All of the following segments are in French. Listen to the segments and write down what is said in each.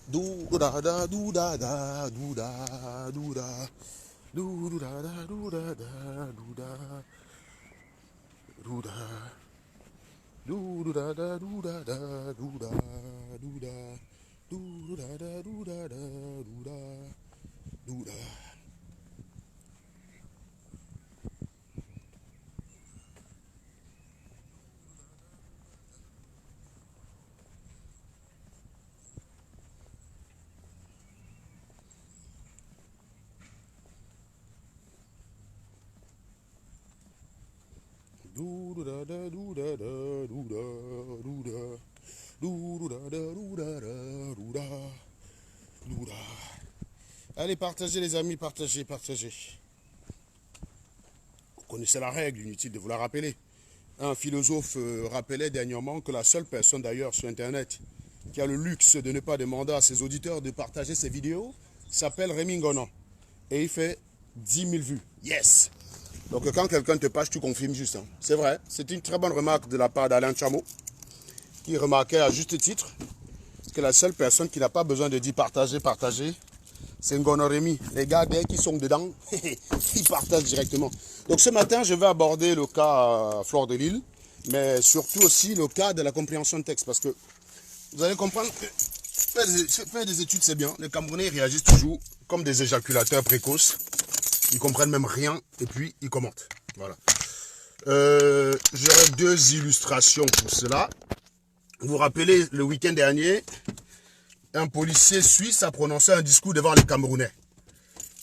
Do da da do da da do da do da do da da do da da do da do da do da da do da da do da do da do da da do da da do da do da. Allez, partagez les amis, partagez, partagez. Vous connaissez la règle, inutile de vous la rappeler. Un philosophe rappelait dernièrement que la seule personne d'ailleurs sur Internet qui a le luxe de ne pas demander à ses auditeurs de partager ses vidéos s'appelle Rémi Ngonan. Et il fait 10 000 vues. Yes! Donc quand quelqu'un te passe, tu confirmes juste. Hein. C'est vrai, c'est une très bonne remarque de la part d'Alain Chameau, qui remarquait à juste titre que la seule personne qui n'a pas besoin de dire partager, partager, c'est Ngonan Rémi. Les gars, dès qu'ils sont dedans, ils partagent directement. Donc ce matin, je vais aborder le cas Fleur de Lille, mais surtout aussi le cas de la compréhension de texte. Parce que vous allez comprendre que faire des études, c'est bien. Les Camerounais réagissent toujours comme des éjaculateurs précoces. Ils comprennent même rien et puis ils commentent. Voilà. J'aurai deux illustrations pour cela. Vous vous rappelez, le week-end dernier, un policier suisse a prononcé un discours devant les Camerounais.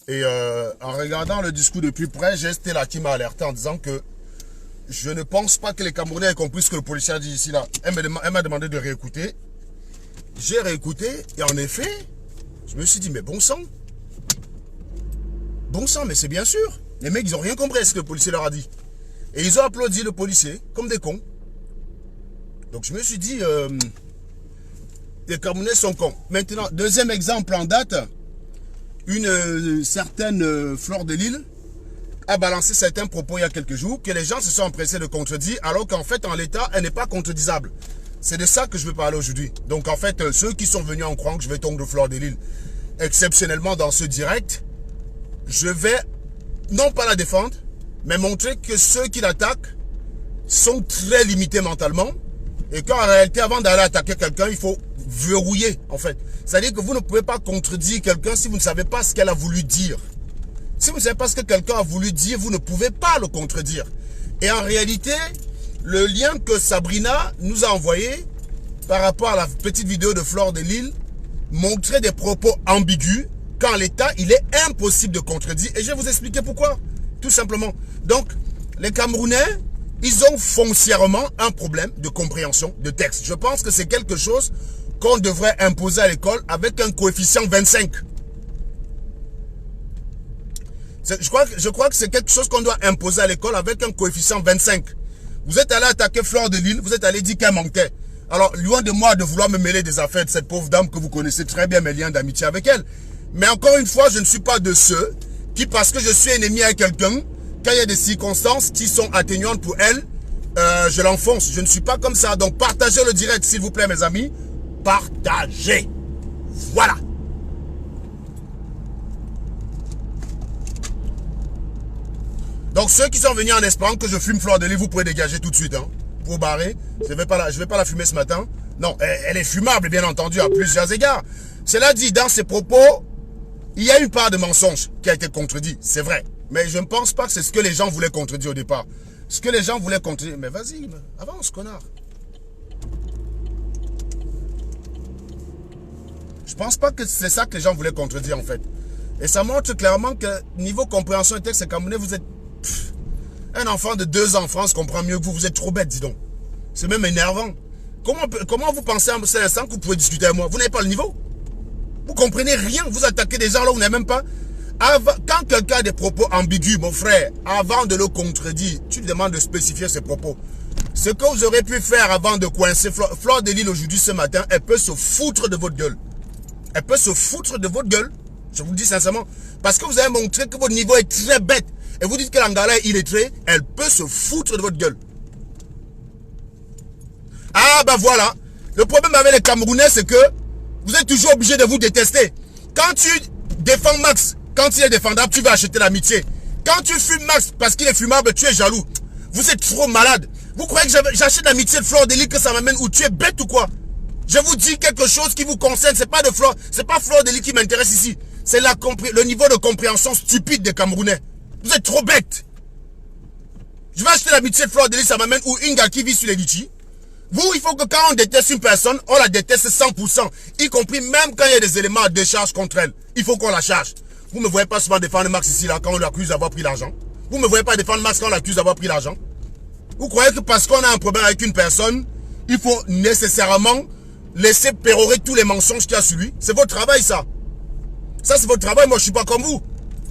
Et en regardant le discours de plus près, j'ai Stella qui m'a alerté en disant que je ne pense pas que les Camerounais aient compris ce que le policier a dit ici là. Elle m'a demandé de réécouter. J'ai réécouté et en effet, je me suis dit mais bon sang. Bon sang, mais c'est bien sûr. Les mecs, ils n'ont rien compris à ce que le policier leur a dit. Et ils ont applaudi le policier comme des cons. Donc je me suis dit, les Camerounais sont cons. Maintenant, deuxième exemple en date, une certaine Fleur de Lille a balancé certains propos il y a quelques jours que les gens se sont empressés de contredire, alors qu'en fait, en l'état, elle n'est pas contredisable. C'est de ça que je veux parler aujourd'hui. Donc en fait, ceux qui sont venus en croyant que je vais tomber de Fleur de Lille, exceptionnellement dans ce direct, je vais, non pas la défendre, mais montrer que ceux qui l'attaquent sont très limités mentalement et qu'en réalité, avant d'aller attaquer quelqu'un, il faut verrouiller, en fait. C'est-à-dire que vous ne pouvez pas contredire quelqu'un si vous ne savez pas ce qu'elle a voulu dire. Si vous ne savez pas ce que quelqu'un a voulu dire, vous ne pouvez pas le contredire. Et en réalité, le lien que Sabrina nous a envoyé par rapport à la petite vidéo de Fleur de Lille montrait des propos ambigus qu'en l'état, il est impossible de contredire. Et je vais vous expliquer pourquoi. Tout simplement. Donc, les Camerounais, ils ont foncièrement un problème de compréhension de texte. Je pense que c'est quelque chose qu'on devrait imposer à l'école avec un coefficient 25. Je crois que c'est quelque chose qu'on doit imposer à l'école avec un coefficient 25. Vous êtes allé attaquer Fleur de Lille, vous êtes allé dire qu'elle manquait. Alors, loin de moi de vouloir me mêler des affaires de cette pauvre dame que vous connaissez très bien mes liens d'amitié avec elle. Mais encore une fois, je ne suis pas de ceux qui, parce que je suis ennemi à quelqu'un, quand il y a des circonstances qui sont atténuantes pour elle, je l'enfonce. Je ne suis pas comme ça. Donc, partagez le direct, s'il vous plaît, mes amis. Partagez. Voilà. Donc, ceux qui sont venus en espérant que je fume Fleur de Lille, vous pouvez dégager tout de suite. Hein, pour barrer. Je vais pas la fumer ce matin. Non, elle est fumable, bien entendu, à plusieurs égards. Cela dit, dans ses propos, il y a une part de mensonge qui a été contredit, c'est vrai. Mais je ne pense pas que c'est ce que les gens voulaient contredire au départ. Ce que les gens voulaient contredire... Mais vas-y, avance, connard. Je pense pas que c'est ça que les gens voulaient contredire, en fait. Et ça montre clairement que, niveau compréhension et texte, c'est Camerounais, vous êtes... un enfant de 2 ans en France comprend mieux que vous. Vous êtes trop bête, dis donc. C'est même énervant. Comment vous pensez à cet instant que vous pouvez discuter avec moi? Vous n'avez pas le niveau. Vous comprenez rien, vous attaquez des gens là où vous n'avez même pas. Quand quelqu'un a des propos ambigus, mon frère, avant de le contredire, tu lui demandes de spécifier ses propos. Ce que vous aurez pu faire avant de coincer Fleur de Lille aujourd'hui, ce matin, elle peut se foutre de votre gueule. Elle peut se foutre de votre gueule. Je vous le dis sincèrement. Parce que vous avez montré que votre niveau est très bête. Et vous dites que l'Angala est illettré, elle peut se foutre de votre gueule. Ah ben voilà. Le problème avec les Camerounais, c'est que Vous êtes toujours obligé de vous détester. Quand tu défends Max, quand il est défendable, tu vas acheter l'amitié. Quand tu fumes Max parce qu'il est fumable, tu es jaloux. Vous êtes trop malade. Vous croyez que j'achète l'amitié de Fleur Délit que ça m'amène où? Tu es bête ou quoi? Je vous dis quelque chose qui vous concerne. C'est pas Fleur Délit qui m'intéresse ici. C'est le niveau de compréhension stupide des Camerounais. Vous êtes trop bêtes. Je vais acheter l'amitié de Fleur Délit, ça m'amène où? Inga qui vit sur les litchis. Vous, il faut que quand on déteste une personne, on la déteste 100%. Y compris même quand il y a des éléments à décharge contre elle. Il faut qu'on la charge. Vous ne me voyez pas souvent défendre Max ici, là, quand on l'accuse d'avoir pris l'argent. Vous ne me voyez pas défendre Max quand on l'accuse d'avoir pris l'argent. Vous croyez que parce qu'on a un problème avec une personne, il faut nécessairement laisser pérorer tous les mensonges qu'il y a sur lui? C'est votre travail, ça. Ça, c'est votre travail. Moi, je ne suis pas comme vous.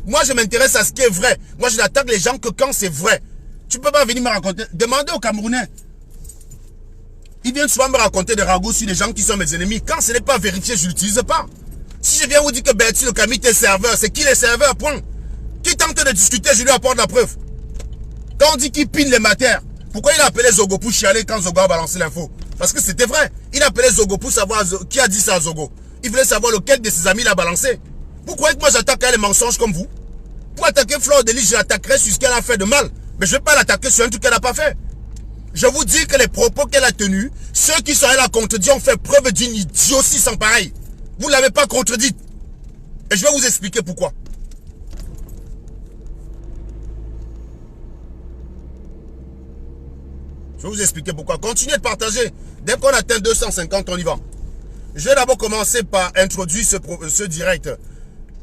Moi, je m'intéresse à ce qui est vrai. Moi, je n'attaque les gens que quand c'est vrai. Tu ne peux pas venir me raconter. Demandez aux Camerounais. Ils viennent souvent me raconter des ragots sur les gens qui sont mes ennemis. Quand ce n'est pas vérifié, je ne l'utilise pas. Si je viens vous dire que Bertie le Camille est serveur, c'est qui les serveurs, point. Qui tente de discuter, je lui apporte la preuve. Quand on dit qu'il pine les matières, pourquoi il a appelé Zogo pour chialer quand Zogo a balancé l'info? Parce que c'était vrai. Il a appelé Zogo pour savoir qui a dit ça à Zogo. Il voulait savoir lequel de ses amis l'a balancé. Vous croyez que moi j'attaque les mensonges comme vous? Pour attaquer Fleur Délit, je l'attaquerai sur ce qu'elle a fait de mal. Mais je ne vais pas l'attaquer sur un truc qu'elle n'a pas fait. Je vous dis que les propos qu'elle a tenus, ceux qui sont allés la contredire ont fait preuve d'une idiotie sans pareil. Vous ne l'avez pas contredite. Et je vais vous expliquer pourquoi. Je vais vous expliquer pourquoi. Continuez de partager. Dès qu'on atteint 250, on y va. Je vais d'abord commencer par introduire ce direct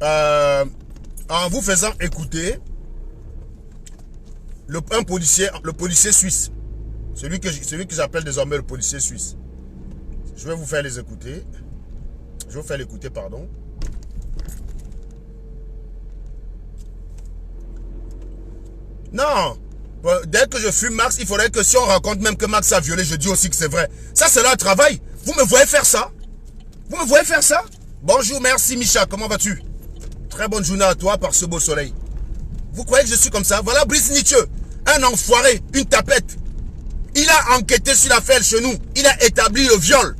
en vous faisant écouter le policier suisse. Celui que j'appelle désormais le policier suisse. Je vais vous faire les écouter. Je vais vous faire l'écouter, pardon. Non. Dès que je fume Max, il faudrait que si on raconte même que Max a violé, je dis aussi que c'est vrai. Ça, c'est leur travail. Vous me voyez faire ça? Vous me voyez faire ça? Bonjour, merci Micha, comment vas-tu? Très bonne journée à toi par ce beau soleil. Vous croyez que je suis comme ça? Voilà Brice Nietzsche, un enfoiré, une tapette. Il a enquêté sur l'affaire chez nous. Il a établi le viol.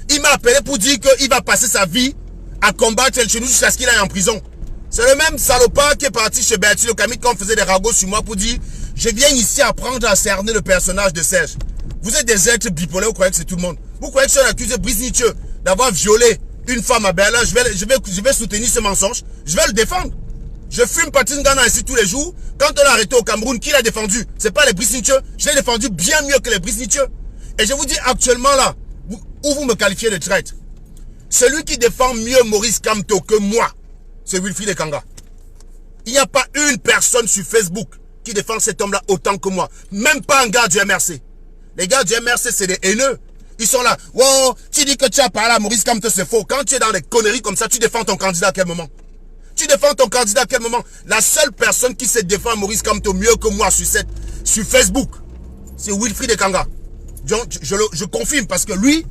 Il m'a appelé pour dire qu'il va passer sa vie à combattre chez nous jusqu'à ce qu'il aille en prison. C'est le même salopard qui est parti chez Bertie le Camille quand on faisait des ragots sur moi pour dire « Je viens ici apprendre à cerner le personnage de Serge ». Vous êtes des êtres bipolaires, vous croyez que c'est tout le monde. Vous croyez que je suis accusé Brice Nietzsche d'avoir violé une femme à Berlin. Je vais soutenir ce mensonge. Je vais le défendre. Je fume Patrice Ghana ici tous les jours. Quand on l'a arrêté au Cameroun, qui l'a défendu? C'est pas les Brice Nietzsche. Je l'ai défendu bien mieux que les Brice Nietzsche. Et je vous dis actuellement là, où vous me qualifiez de traître. Celui qui défend mieux Maurice Kamto que moi, c'est Wilfried Ekanga. Il n'y a pas une personne sur Facebook qui défend cet homme-là autant que moi. Même pas un gars du MRC. Les gars du MRC, c'est des haineux. Ils sont là. Wow, tu dis que tu as parlé à Maurice Kamto, c'est faux. Quand tu es dans des conneries comme ça, tu défends ton candidat à quel moment? Tu défends ton candidat à quel moment? La seule personne qui sait défendre Maurice Kamto mieux que moi sur Facebook, c'est Wilfried Ekanga. Je confirme parce que lui,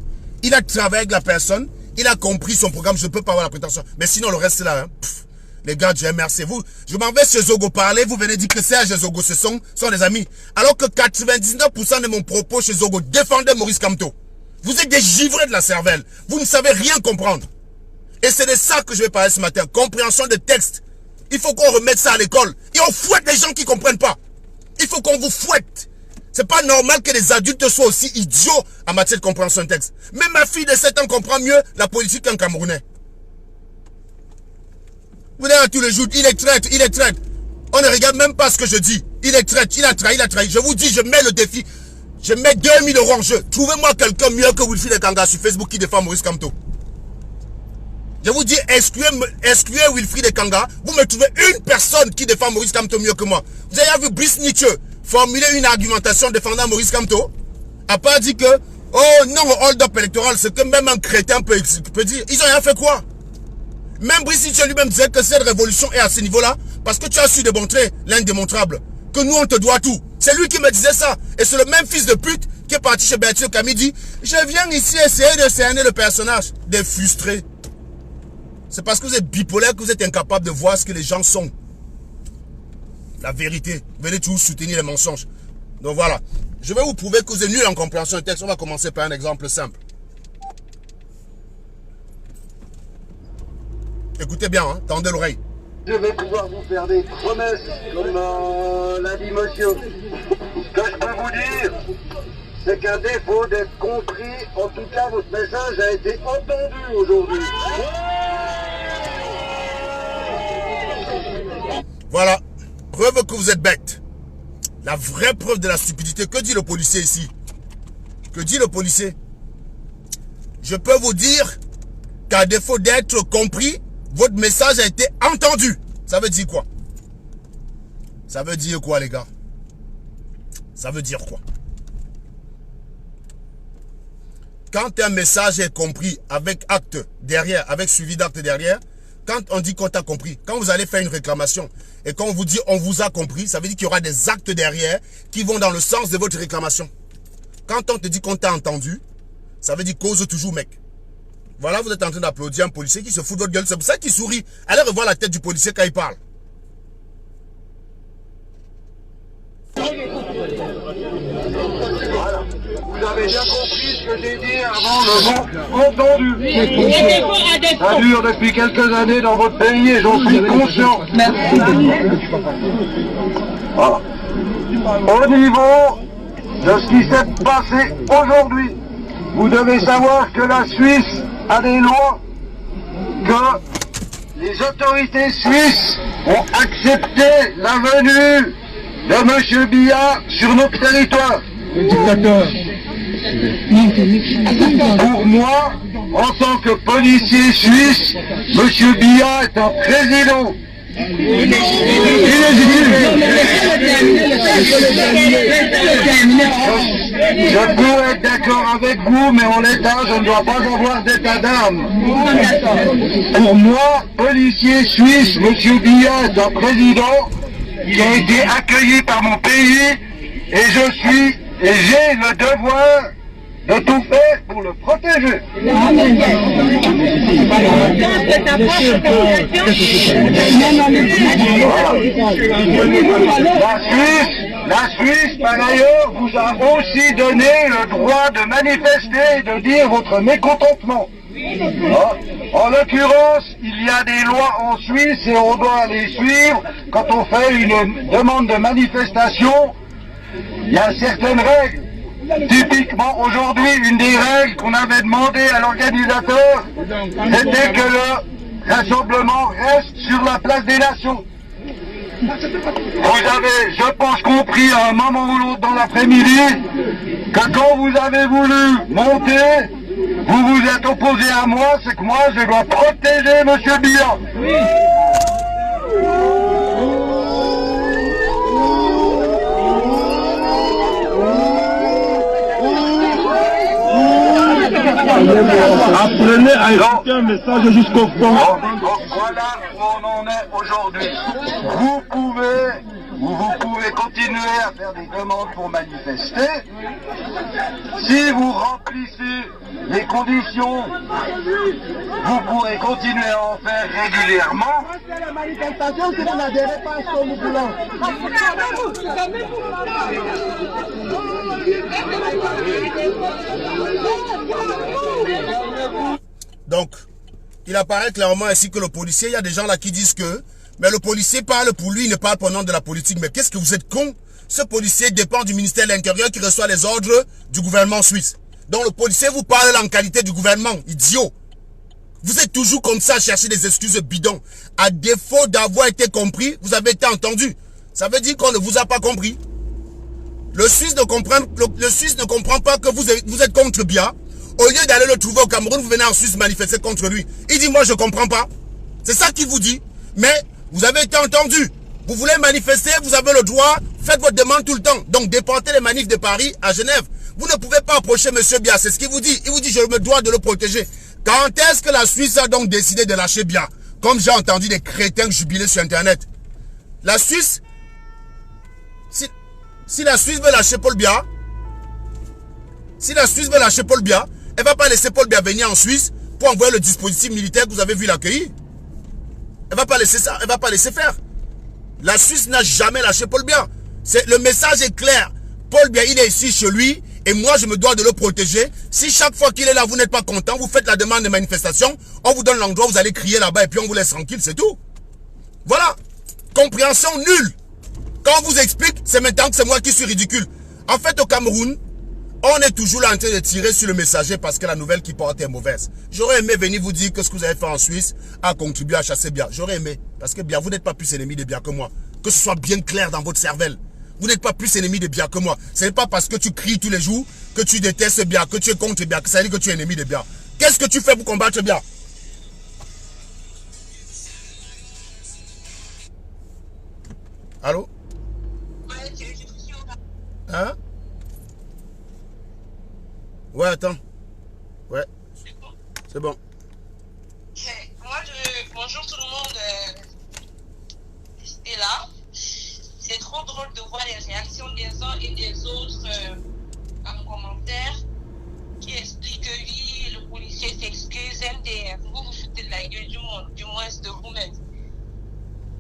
il a travaillé avec la personne, il a compris son programme, je ne peux pas avoir la prétention. Mais sinon, le reste, c'est là. Hein. Les gars du MRC, je m'en vais chez Zogo parler, vous venez dire que Serge et Zogo, ce sont des amis. Alors que 99% de mon propos chez Zogo défendait Maurice Kamto. Vous êtes des givrés de la cervelle. Vous ne savez rien comprendre. Et c'est de ça que je vais parler ce matin. Compréhension de texte. Il faut qu'on remette ça à l'école. Et on fouette les gens qui ne comprennent pas. Il faut qu'on vous fouette. C'est pas normal que les adultes soient aussi idiots en matière de compréhension de texte. Même ma fille de 7 ans comprend mieux la politique qu'un Camerounais. Vous êtes tous les jours, il est traître, il est traître. On ne regarde même pas ce que je dis. Il est traître, il a trahi, il a trahi. Je vous dis, je mets le défi. Je mets 2000 € en jeu. Trouvez-moi quelqu'un mieux que Wilfried Ekanga sur Facebook qui défend Maurice Kamto. Je vous dis, excluez Wilfried Ekanga. Vous me trouvez une personne qui défend Maurice Kamto mieux que moi. Vous avez vu Brice Nietzsche formuler une argumentation défendant Maurice Kamto? A pas dit que, oh non, hold-up électoral, c'est que même un crétin peut dire. Ils ont rien fait quoi? Même Brice Nietzsche lui-même disait que cette révolution est à ce niveau-là parce que tu as su démontrer l'indémontrable. Que nous, on te doit tout. C'est lui qui me disait ça. Et c'est le même fils de pute qui est parti chez Bertie Camille dit « Je viens ici essayer de cerner le personnage. » Des frustrés. C'est parce que vous êtes bipolaire que vous êtes incapable de voir ce que les gens sont. La vérité. Vous venez toujours soutenir les mensonges. Donc voilà. Je vais vous prouver que vous êtes nul en compréhension de texte. On va commencer par un exemple simple. Écoutez bien, hein, tendez l'oreille. Je vais pouvoir vous faire des promesses, comme l'a dit monsieur. Ce que je peux vous dire, c'est qu'à défaut d'être compris, en tout cas, votre message a été entendu aujourd'hui. Voilà, preuve que vous êtes bête. La vraie preuve de la stupidité. Que dit le policier ici? Que dit le policier? Je peux vous dire qu'à défaut d'être compris, votre message a été entendu. Ça veut dire quoi? Ça veut dire quoi, les gars? Ça veut dire quoi? Quand un message est compris avec acte derrière, avec suivi d'acte derrière, quand on dit qu'on t'a compris, quand vous allez faire une réclamation et qu'on vous dit on vous a compris, ça veut dire qu'il y aura des actes derrière qui vont dans le sens de votre réclamation. Quand on te dit qu'on t'a entendu, ça veut dire cause toujours, mec. Voilà, vous êtes en train d'applaudir un policier qui se fout de votre gueule. C'est pour ça qu'il sourit. Allez revoir la tête du policier quand il parle. Voilà. Vous avez bien compris ce que j'ai dit avant le mot entendu. Ça dure depuis quelques années dans votre pays et j'en suis conscient. Voilà. Au niveau de ce qui s'est passé aujourd'hui, vous devez savoir que la Suisse a des lois, que les autorités suisses ont accepté la venue de M. Biya sur notre territoire. Pour moi, en tant que policier suisse, M. Biya est un président. Je peux être d'accord avec vous, mais en l'état, je ne dois pas avoir d'état d'âme. Pour moi, policier suisse, M. Biya est un président qui a été accueilli par mon pays et j'ai le devoir de tout faire pour le protéger. La Suisse, par ailleurs, vous a aussi donné le droit de manifester et de dire votre mécontentement. En l'occurrence, il y a des lois en Suisse et on doit les suivre. Quand on fait une demande de manifestation, il y a certaines règles. Typiquement, aujourd'hui, une des règles qu'on avait demandé à l'organisateur, c'était que le rassemblement reste sur la place des Nations. Vous avez, je pense, compris à un moment ou l'autre dans l'après-midi que quand vous avez voulu monter, vous vous êtes opposé à moi, c'est que moi, je dois protéger M. Biya. Apprenez à écouter un message jusqu'au fond. Donc voilà où on en est aujourd'hui. Vous pouvez continuer à faire des demandes pour manifester. Si vous remplissez les conditions, vous pourrez continuer à en faire régulièrement. La manifestation, si vous n'adhérez pas à ce que nous voulons. Donc, il apparaît clairement ainsi que le policier, il y a des gens là qui disent que, mais le policier parle pour lui, il ne parle pas au nom de la politique. Mais qu'est-ce que vous êtes con? Ce policier dépend du ministère de l'Intérieur qui reçoit les ordres du gouvernement suisse. Donc le policier vous parle en qualité du gouvernement, idiot. Vous êtes toujours comme ça à chercher des excuses bidons. À défaut d'avoir été compris, vous avez été entendu. Ça veut dire qu'on ne vous a pas compris. Le Suisse ne comprend pas que vous êtes contre Biya. Au lieu d'aller le trouver au Cameroun, vous venez en Suisse manifester contre lui. Il dit, moi je ne comprends pas. C'est ça qu'il vous dit. Mais vous avez été entendu. Vous voulez manifester, vous avez le droit. Faites votre demande tout le temps. Donc déportez les manifs de Paris à Genève. Vous ne pouvez pas approcher M. Biya. C'est ce qu'il vous dit. Il vous dit, je me dois de le protéger. Quand est-ce que la Suisse a donc décidé de lâcher Biya? Comme j'ai entendu des crétins jubiler sur Internet. La Suisse, si la Suisse veut lâcher Paul Biya, elle ne va pas laisser Paul Biya venir en Suisse pour envoyer le dispositif militaire que vous avez vu l'accueillir. Elle ne va pas laisser ça, elle ne va pas laisser faire. La Suisse n'a jamais lâché Paul Biya. Le message est clair. Paul Biya, il est ici chez lui, Et moi, je me dois de le protéger. Si chaque fois qu'il est là, vous n'êtes pas content, vous faites la demande de manifestation, on vous donne l'endroit, vous allez crier là-bas et puis on vous laisse tranquille, c'est tout. Voilà. Compréhension nulle. Quand on vous explique, c'est maintenant que c'est moi qui suis ridicule. En fait, au Cameroun, on est toujours là en train de tirer sur le messager parce que la nouvelle qu'il porte est mauvaise. J'aurais aimé venir vous dire que ce que vous avez fait en Suisse a contribué à chasser Biya. J'aurais aimé. Parce que Biya, vous n'êtes pas plus ennemi de Biya que moi. Que ce soit bien clair dans votre cervelle. Vous n'êtes pas plus ennemi de Biya que moi. Ce n'est pas parce que tu cries tous les jours que tu détestes Biya, que tu es contre Biya, que ça veut dire que tu es ennemi de Biya. Qu'est-ce que tu fais pour combattre Biya? Allô? Hein? Ouais, attends. Ouais. C'est bon. Bonjour tout le monde. Et là, c'est trop drôle de voir les réactions des uns et des autres en commentaire qui expliquent que oui, le policier s'excuse, MDR. Vous vous foutez de la gueule du monde, du moins de vous-même.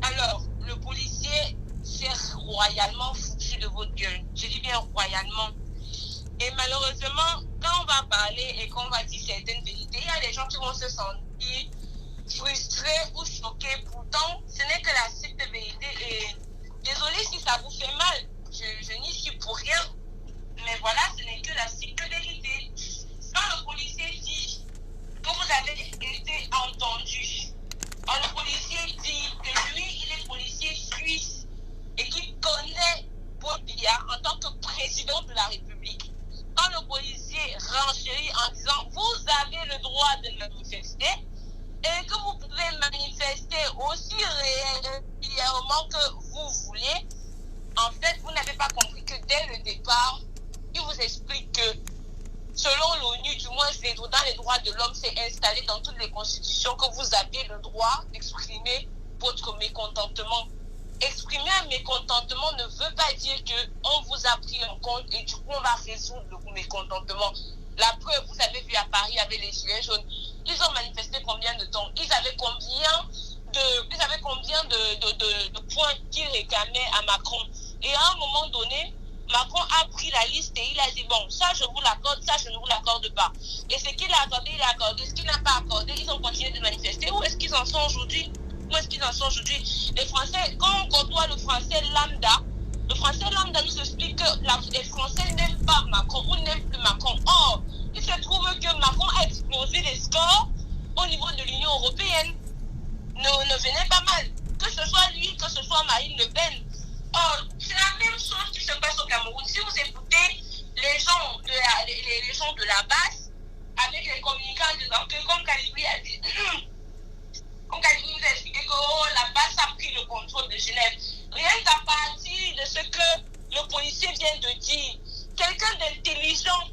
Alors, le policier s'est royalement foutu de votre gueule. Je dis bien royalement. Et malheureusement, quand on va parler et qu'on va dire certaines vérités, il y a des gens qui vont se sentir frustrés ou choqués. Pourtant, ce n'est que la stricte vérité. Et désolé si ça vous fait mal, je n'y suis pour rien. Mais voilà, ce n'est que la stricte vérité. Quand le policier dit que vous avez été entendu, quand le policier dit que lui, il est policier suisse et qu'il connaît Paul Biya en tant que président de la République, quand le policier renchérit en disant vous avez le droit de manifester et que vous pouvez manifester aussi régulièrement que vous voulez, en fait, vous n'avez pas compris que dès le départ, il vous explique que selon l'ONU, du moins dans les droits de l'homme, c'est installé dans toutes les constitutions que vous avez le droit d'exprimer votre mécontentement. Exprimer un mécontentement ne veut pas dire qu'on vous a pris en compte et du coup on va résoudre le mécontentement. La preuve, vous avez vu à Paris avec les Gilets jaunes, ils ont manifesté combien de temps? Ils avaient combien de points qu'ils réclamaient à Macron? Et à un moment donné, Macron a pris la liste et il a dit bon, ça je vous l'accorde, ça je ne vous l'accorde pas. Et ce qu'il a accordé, il a accordé. Ce qu'il n'a pas accordé, ils ont continué de manifester. Où est-ce qu'ils en sont aujourd'hui? Où est-ce qu'ils en sont aujourd'hui? Les Français, quand on côtoie le français lambda nous explique que les Français n'aiment pas Macron ou n'aiment plus Macron. Or, il se trouve que Macron a explosé les scores au niveau de l'Union européenne. Ne venez pas mal. Que ce soit lui, que ce soit Marine Le Pen. Or, c'est la même chose qui se passe au Cameroun. Si vous écoutez les gens de la base, avec les communicants disant que, comme Calibri a dit, comme Calibri nous a expliqué que la base a pris le contrôle de Genève. Rien qu'à partir de ce que le policier vient de dire, quelqu'un d'intelligent,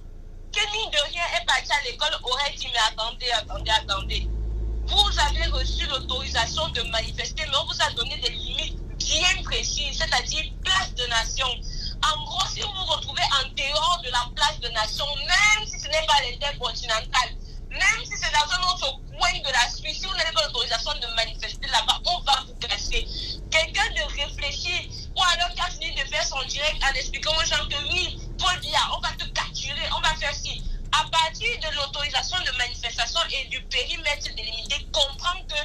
qui mine de rien est parti à l'école, aurait dit mais attendez. Vous avez reçu l'autorisation de manifester, mais on vous a donné des limites bien précises, c'est-à-dire place de nation. En gros, si vous vous retrouvez en dehors de la place de nation, même si ce n'est pas l'intercontinental, même si c'est dans un autre coin de la Suisse, si vous n'avez pas l'autorisation de manifester là-bas, on va vous casser. Quelqu'un de réfléchi, ou alors qui a fini de faire son direct en expliquant aux gens que oui, Paul Biya, on va te capturer, on va faire ci. À partir de l'autorisation de manifestation et du périmètre délimité, comprendre que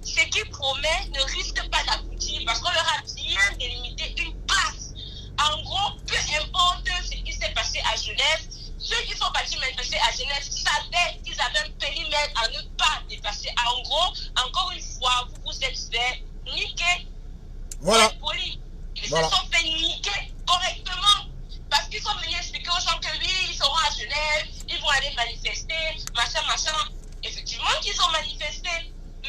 ce qu'il promet ne risque pas d'aboutir parce qu'on leur a bien délimité une place. En gros, peu importe ce qui s'est passé à Genève, ceux qui sont partis manifester à Genève savaient qu'ils avaient un périmètre à ne pas dépasser. En gros, encore une fois, vous vous êtes fait niquer. Voilà. Ils se sont fait niquer correctement. Parce qu'ils sont venus expliquer aux gens que oui, ils seront à Genève, ils vont aller manifester, machin. Effectivement qu'ils ont manifesté.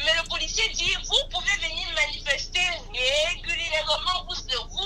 Mais le policier dit, vous pouvez venir manifester régulièrement, vous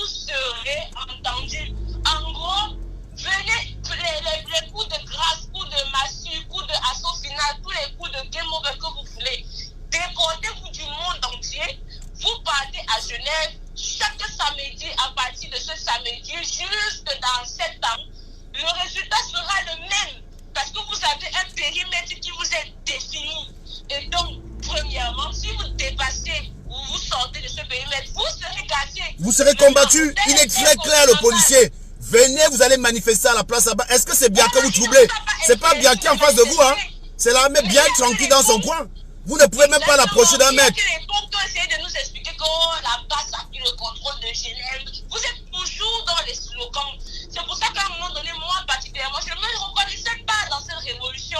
serez entendus. En gros, venez, les coups de grâce, coups de massue, coups de assaut final, tous les coups de game over que vous voulez. Déportez-vous du monde entier, vous partez à Genève, chaque samedi, à partir de ce samedi, jusque dans 7 ans, le résultat sera le même. Parce que vous avez un périmètre qui vous est défini. Et donc, premièrement, si vous dépassez ou vous sortez de ce périmètre, vous serez cassé. Vous serez combattu. Il est très clair, le policier. Venez, vous allez manifester à la place là-bas. Est-ce que c'est bien que vous troublez? C'est pas bien qui est en face de vous, hein. C'est l'armée bien tranquille dans son coin. Vous ne pouvez même pas l'approcher d'un mètre. Essayez de nous expliquer que la base a pris le contrôle de Genève. Vous êtes toujours dans les slogans. C'est pour ça qu'à un moment donné, moi particulièrement, je ne me reconnaissais pas dans cette révolution.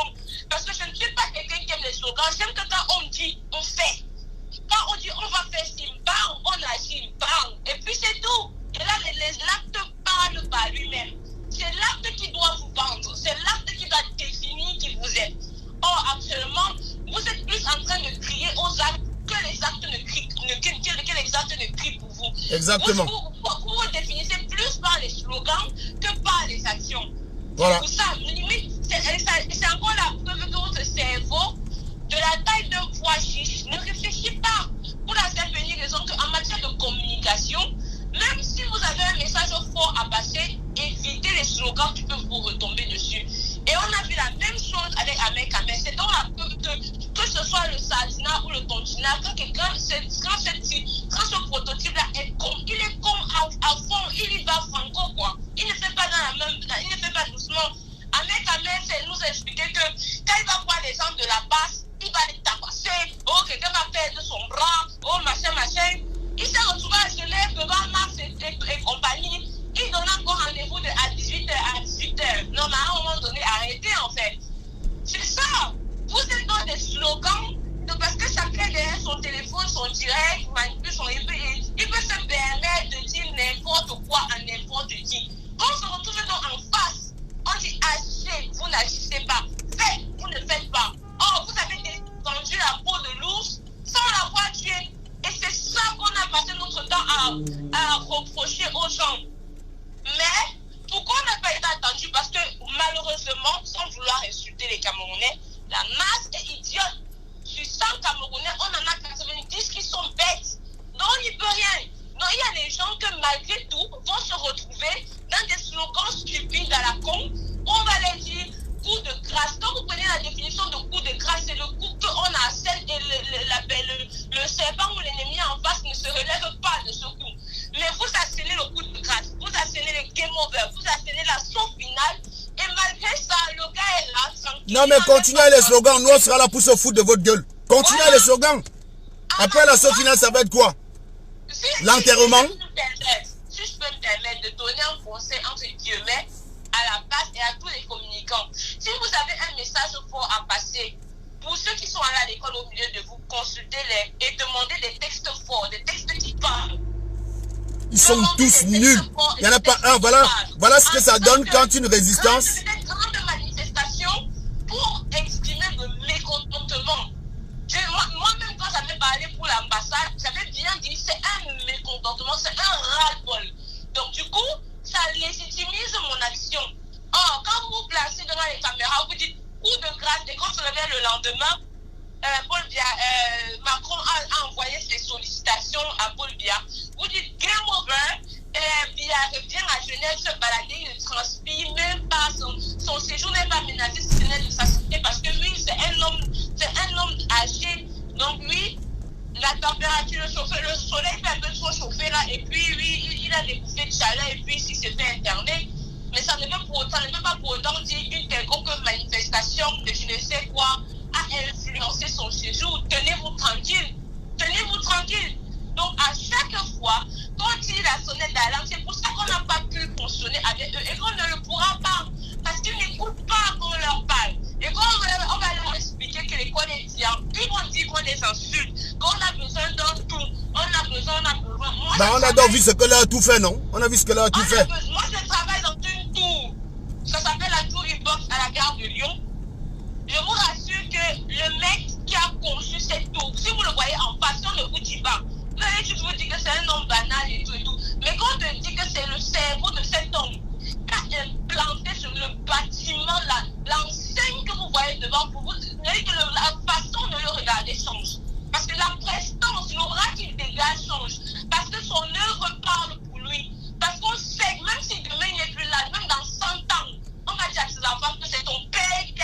Parce que je ne suis pas quelqu'un qui aime les slogans. J'aime que quand on dit, on fait. Quand on dit on va faire ci, bang, on agit, bang. Et puis c'est tout. Et là, l'acte parle par lui-même. C'est l'acte qui doit vous vendre. C'est l'acte qui doit définir qui vous êtes. Or, actuellement, vous êtes plus en train de crier aux actes que les actes ne crient, que les actes ne crient pour vous. Exactement. Vous vous définissez plus par les slogans que par les actions. Voilà. Pour ça, limite, c'est encore la preuve que votre cerveau, de la taille d'un pois chiche, ne réfléchit pas. Pour la simple et unique raison qu'en matière de communication, même si vous avez un message fort à passer, évitez les slogans qui peuvent vous retomber dessus. Et on a vu la même chose avec Ahmed Kamel. C'est donc la preuve que ce soit le Sardina ou le Tontina, quand ce prototype-là est con, il est con à fond, il y va franco, quoi. Il ne fait pas il ne fait pas doucement. Ahmed Kamel nous a expliqué que quand il va voir les gens de la base, il va les tabasser, oh, quelqu'un va perdre son bras, oh, machin. Il s'est retrouvé à Genève devant Mars et compagnie. Il donne encore rendez-vous à 18h à 18h. Non, mais à un moment donné, arrêtez en fait. C'est ça. Vous êtes dans des slogans parce que chacun derrière son téléphone, son direct, manipule son il peut se permettre de dire n'importe quoi à n'importe qui. On se retrouve donc en face. On dit agissez, vous n'agissez pas. Faites, vous ne faites pas. Oh, vous avez défendu la peau de l'ours sans l'avoir tué. Et c'est ça qu'on a passé notre temps à reprocher aux gens. Mais pourquoi on n'a pas été attendu? Parce que malheureusement, sans vouloir insulter les Camerounais, la masse est idiote. Sur 100 Camerounais, on en a 90 qui sont bêtes. Donc on n'y peut rien. Donc il y a des gens que malgré tout vont se retrouver dans des slogans stupides à la con. On va les dire coup de grâce. Quand vous prenez la définition de coup de grâce, c'est le coup qu'on a à celle et le serpent ou l'ennemi en face ne se relève pas de ce coup. Mais vous assénez le coup de grâce, vous assénez le game over, vous assénez la sauce finale, et malgré ça, le gars est là, tranquille. Non mais continuez les slogans, nous on sera là pour se foutre de votre gueule. Continuez les slogans. Après la sauce finale, ça va être quoi? L'enterrement. Si je peux me permettre de donner un conseil entre guillemets à la base et à tous les communicants. Si vous avez un message fort à passer, pour ceux qui sont allés à l'école au milieu de vous, consultez-les et demandez des textes forts, des textes qui parlent. Ils sont tous nuls. Il n'y en a pas un. Voilà ce que ça donne quand une résistance. C'est des grandes manifestations pour exprimer le mécontentement. Moi-même, quand j'avais parlé pour l'ambassade, j'avais bien dit c'est un mécontentement, c'est un ras-le-bol. Donc, du coup, ça légitimise mon action. Or, quand vous vous placez devant les caméras, vous dites coup de grâce, et quand on se réveille le lendemain, Paul Biya, Macron a envoyé ses sollicitations à Paul Biya. Vous dites game over, Biya revient à Genève se balader, il ne transpire même pas, son séjour n'est pas menacé si ce n'est de sa santé parce que lui c'est un homme âgé. Donc lui, la température, le soleil fait un peu trop chauffer là, et puis lui, il a des bouffées de chaleur et puis s'il se fait interner. Mais ça ne peut pas pour autant dire une quelconque manifestation de je ne sais quoi a influencé son séjour. Tenez-vous tranquille. Donc à chaque fois, quand il a sonné d'alarme, c'est pour ça qu'on n'a pas pu fonctionner avec eux et qu'on ne le pourra pas. Parce qu'ils n'écoutent pas quand on leur parle. Et quand on va leur expliquer que l'école est bien, ils vont dire qu'on les insulte, qu'on a besoin d'un tout. On a besoin. On a donc vu ce que leur a tout fait, non? On a vu ce que leur a tout fait. Moi, je travaille dans une tour. Ça s'appelle la tour Ubox à la gare de Lyon. Je vous rassure que le mec qui a conçu cette tour, si vous le voyez en face, on ne vous dit pas. Vous allez juste vous dire que c'est un homme banal et tout. Mais quand on te dit que c'est le cerveau de cet homme qui a implanté sur le bâtiment, l'enseigne que vous voyez devant vous, vous voyez que la façon de le regarder change. Parce que la prestance, l'aura qu'il dégage change. Parce que son œuvre parle pour lui. Parce qu'on sait que même si demain il n'est plus là, même dans 100 ans, on va dire à ses enfants que c'est ton père qui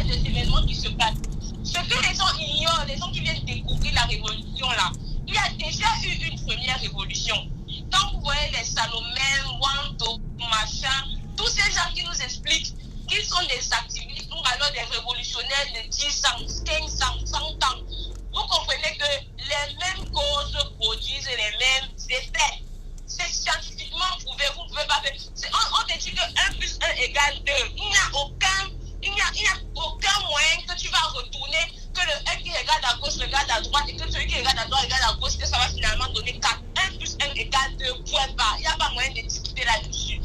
des événements qui se passent. Ce que les gens ignorent, les gens qui viennent découvrir la révolution là, il y a déjà eu une première révolution. Quand vous voyez les Salomon, Wanto, machin, tous ces gens qui nous expliquent qu'ils sont des activistes ou alors des révolutionnaires de 10 ans, 15 ans, 100 ans, vous comprenez que les mêmes causes produisent les mêmes effets. C'est scientifiquement prouvé, vous ne pouvez pas faire. On te dit que 1 plus 1 égale 2. Il n'y a aucun moyen que tu vas retourner, que le 1 qui regarde à gauche regarde à droite et que celui qui regarde à droite regarde à gauche, que ça va finalement donner 4. 1 plus 1 égale 2, point barre. Il n'y a pas moyen de discuter là-dessus.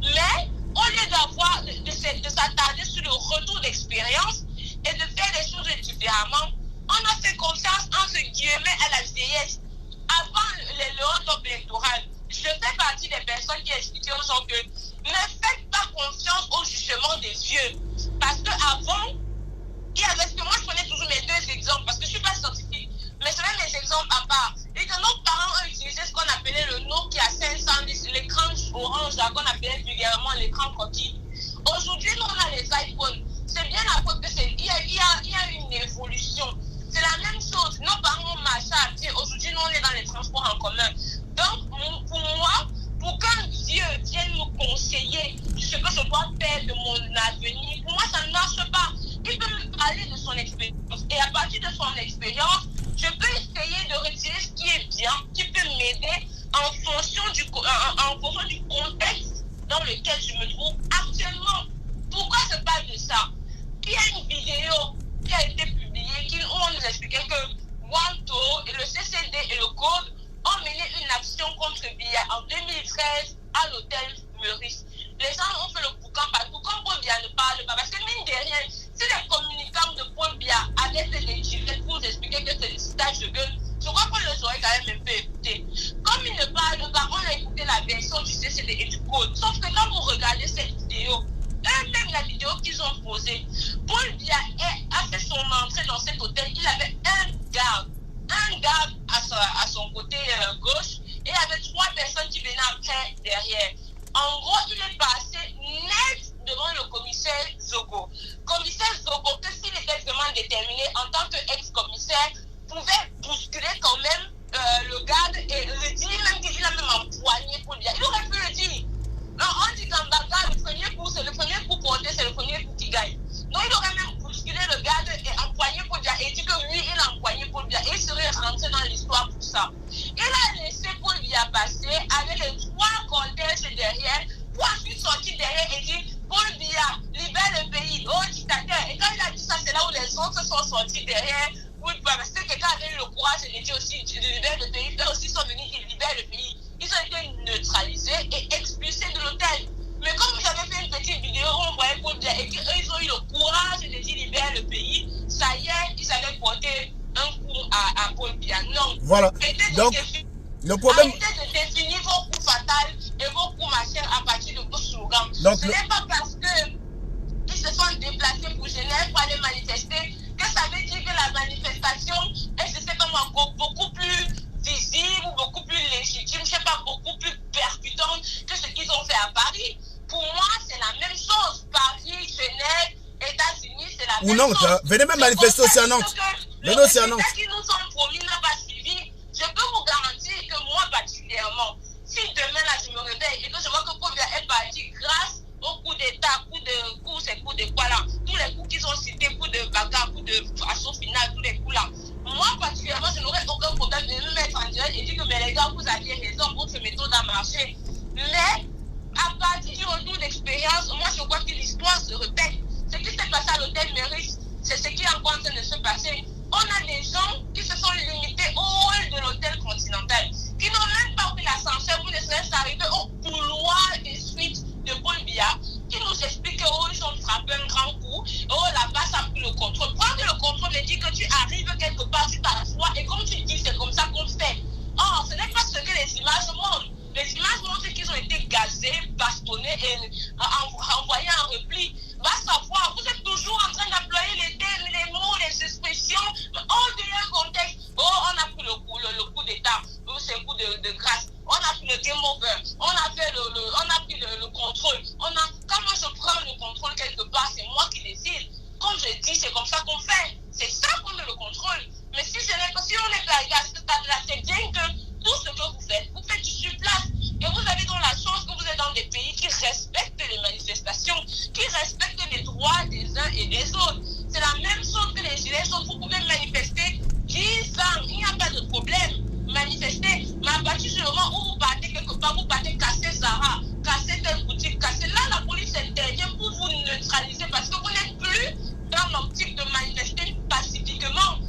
Mais au lieu d'avoir, de s'attarder sur le retour d'expérience et de faire les choses différemment, on a fait confiance entre guillemets à la vieillesse. Avant le haut électoral, je fais partie des personnes qui expliquaient aux gens que ne faites pas confiance au jugement des vieux. Parce qu'avant, il y avait ce que moi je prenais toujours mes 2 exemples, parce que je ne suis pas scientifique, mais c'est même mes exemples à part. Et que nos parents ont utilisé ce qu'on appelait le Nokia 510, l'écran orange, là, qu'on appelait vulgairement l'écran coquille. Aujourd'hui, nous on a les iPhones. C'est bien la preuve qu'il y a une évolution. C'est la même chose. Nos parents ont marché à pied. Aujourd'hui, nous on est dans les transports en commun. Donc, pour moi, pour qu'un Dieu vienne nous conseiller ce que je dois faire de mon avenir, pour moi, ça ne marche pas. Il peut me parler de son expérience. Et à partir de son expérience, je peux essayer de retirer ce qui est bien, qui peut m'aider en fonction du contexte dans lequel je me trouve actuellement. Pourquoi je parle de ça? Il y a une vidéo qui a été publiée où on nous expliquait que Wanto et le CCD et le Code ont mené une action contre Biya en 2013 à l'hôtel Meurice. Les gens ont fait le boucan partout. Comme Paul Biya ne parle pas, parce que mine de rien, si les communicants de Paul Biya avaient fait des gilets pour nous expliquer que c'est du citage de gueule, je crois qu'on les aurait quand même un peu écoutés. Comme ils ne parlent pas, on a écouté la version du CCD et du Code. Sauf que quand vous regardez cette vidéo, eux-mêmes la vidéo qu'ils ont posée, Paul Biya a fait son entrée dans cet hôtel. Il avait un garde à son côté gauche et il y avait 3 personnes qui venaient après derrière. En gros, il est passé net devant le commissaire Zogo. Commissaire Zogo, que s'il était vraiment déterminé en tant qu'ex-commissaire, pouvait bousculer quand même le garde et le dire même qu'il a même empoigné pour dire. Il aurait pu le dire. Non, on dit qu'en bagarre, le premier coup, c'est le premier coup porté, c'est le premier coup qui gagne. Donc il aurait même bousculé le garde et empoigné pour dire et dit que lui, il a empoigné pour dire et il serait rentré dans l'histoire pour ça. Il a laissé Paul Biya passer avec les 3 cortèges derrière pour ensuite sortir derrière et dire Paul Biya, libère le pays, oh dictateur. Et quand il a dit ça, c'est là où les autres sont sortis derrière. Oui, parce que quelqu'un avait eu le courage de dire aussi de libérer le pays. Eux aussi sont venus, ils libèrent le pays. Ils ont été neutralisés et expulsés de l'hôtel. Mais comme vous avez fait une petite vidéo où on voyait Paul Biya et qu'eux ils ont eu le courage de dire libère le pays, ça y est, ils avaient porté un coup à Paul Biya. Non. Voilà. Donc, le problème. Arrêtez de définir vos coups fatals et vos coups machins à partir de vos slogans. Donc, ce n'est pas parce qu'ils se sont déplacés pour Genève pour aller manifester que ça veut dire que la manifestation est, je sais pas moi, beaucoup plus visible ou beaucoup plus légitime, je sais pas, beaucoup plus percutante que ce qu'ils ont fait à Paris. Pour moi, c'est la même chose. Paris, Genève, États-Unis, c'est la même chose. Ou Nantes, venez même manifester aussi à Nantes. Venez aussi à Nantes. Ce qui nous sont promis n'a pas suivi. Je peux vous garantir que moi, particulièrement, si demain là je me réveille et que je vois que Paul Biya est parti grâce au coup d'État, coup de quoi là, tous les coups qu'ils ont cités, coup de bagarre, coup de assaut final, tous les coups là. Moi, particulièrement, je n'aurais aucun problème de me mettre en direct et dire que mais les gars, vous aviez raison, votre méthode a marché. Mais à partir du retour d'expérience, moi je vois que l'histoire se répète. Ce qui s'est passé à l'hôtel Meurice, c'est ce qui est encore en train de se passer. On a des gens qui se sont limités au hall de l'hôtel Continental, qui n'ont même pas pris l'ascenseur pour ne serait-ce arriver au couloir des suites de Paul Biya, qui nous explique que oh, ils ont frappé un grand coup, oh là-bas ça a pris le contrôle. Prendre le contrôle et dire que tu arrives quelque part, tu t'assois et comme tu dis, c'est comme ça qu'on fait. Or, ce n'est pas ce que les images montrent. Les images montrent qu'ils ont été gazés, bastonnés et envoyés en repli. Va savoir, vous êtes toujours en train d'employer les termes, les mots, les expressions, hors de leur contexte. Oh, on a pris le coup d'État, c'est le coup de grâce. On a pris le game over, on a pris le contrôle. Quand moi je prends le contrôle quelque part, c'est moi qui décide. Comme je dis